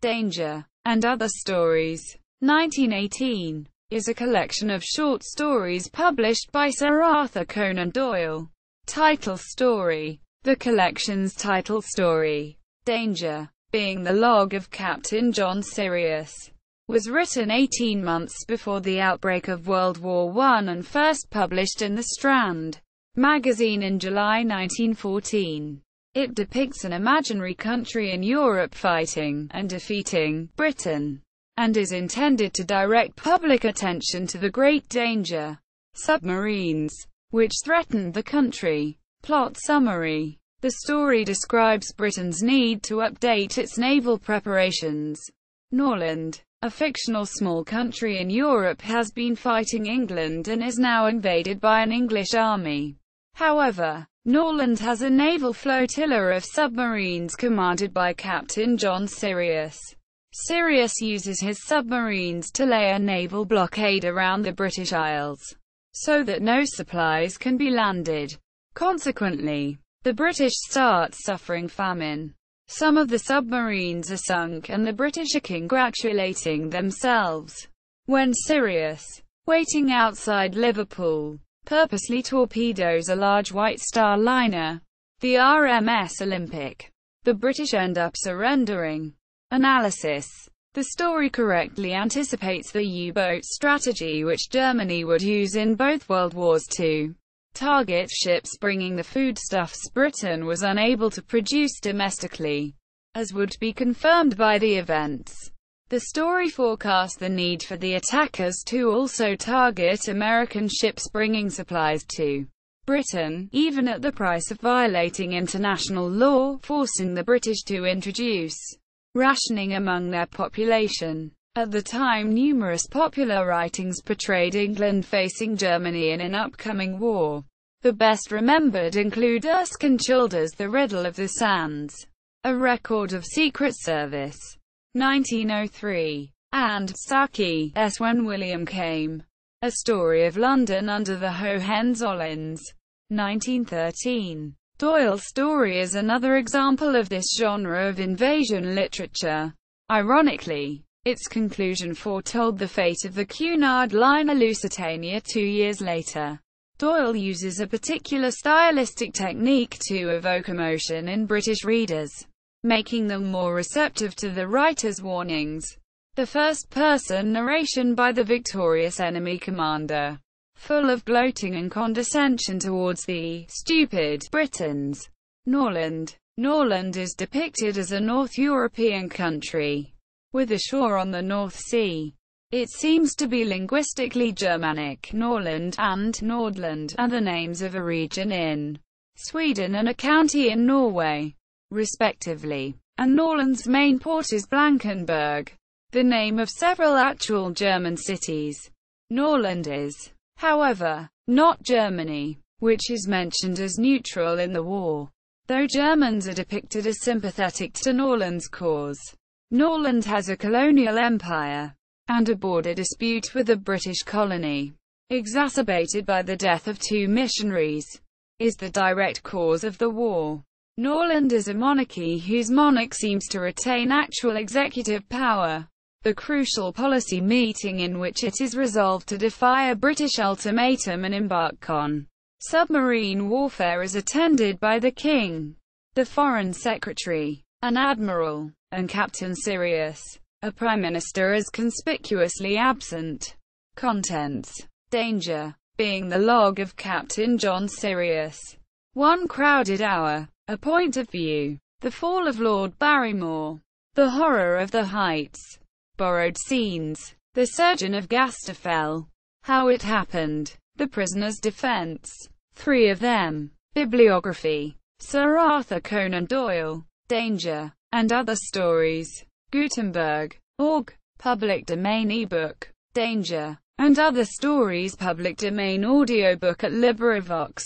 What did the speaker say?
Danger, and Other Stories, 1918, is a collection of short stories published by Sir Arthur Conan Doyle. Title story. The collection's title story, Danger, being the log of Captain John Sirius, was written 18 months before the outbreak of World War I and first published in the Strand magazine in July 1914. It depicts an imaginary country in Europe fighting and defeating Britain, and is intended to direct public attention to the great danger, submarines, which threatened the country. Plot summary. The story describes Britain's need to update its naval preparations. Norland, a fictional small country in Europe, has been fighting England and is now invaded by an English army. However, Norland has a naval flotilla of submarines commanded by Captain John Sirius. Sirius uses his submarines to lay a naval blockade around the British Isles, so that no supplies can be landed. Consequently, the British start suffering famine. Some of the submarines are sunk and the British are congratulating themselves when Sirius, waiting outside Liverpool, purposely torpedoes a large White Star liner, the RMS Olympic. The British end up surrendering. Analysis. The story correctly anticipates the U-boat strategy which Germany would use in both World Wars to target ships bringing the foodstuffs Britain was unable to produce domestically, as would be confirmed by the events. The story forecast the need for the attackers to also target American ships bringing supplies to Britain, even at the price of violating international law, forcing the British to introduce rationing among their population. At the time, numerous popular writings portrayed England facing Germany in an upcoming war. The best remembered include Erskine Childer's The Riddle of the Sands, A Record of Secret Service, 1903, and Saki When William Came, A Story of London Under the Hohenzollerns, 1913. Doyle's story is another example of this genre of invasion literature. Ironically, its conclusion foretold the fate of the Cunard liner Lusitania 2 years later. Doyle uses a particular stylistic technique to evoke emotion in British readers, making them more receptive to the writer's warnings. The first-person narration by the victorious enemy commander, full of gloating and condescension towards the stupid Britons. Norland. Norland is depicted as a North European country with a shore on the North Sea. It seems to be linguistically Germanic. Norland and Nordland are the names of a region in Sweden and a county in Norway, respectively, and Norland's main port is Blankenberg, the name of several actual German cities. Norland is, however, not Germany, which is mentioned as neutral in the war, though Germans are depicted as sympathetic to Norland's cause. Norland has a colonial empire and a border dispute with a British colony, exacerbated by the death of 2 missionaries, is the direct cause of the war. Norland is a monarchy whose monarch seems to retain actual executive power. The crucial policy meeting in which it is resolved to defy a British ultimatum and embark on submarine warfare is attended by the King, the Foreign Secretary, an Admiral, and Captain Sirius. A Prime Minister is conspicuously absent. Contents. Danger, being the log of Captain John Sirius. One crowded hour. A point of view. The fall of Lord Barrymore. The horror of the heights. Borrowed scenes. The surgeon of Gastafel. How it happened. The prisoner's defense. 3 of them. Bibliography. Sir Arthur Conan Doyle. Danger, and Other Stories. Gutenberg. Org. Public domain ebook. Danger, and Other Stories public domain audiobook at LibriVox.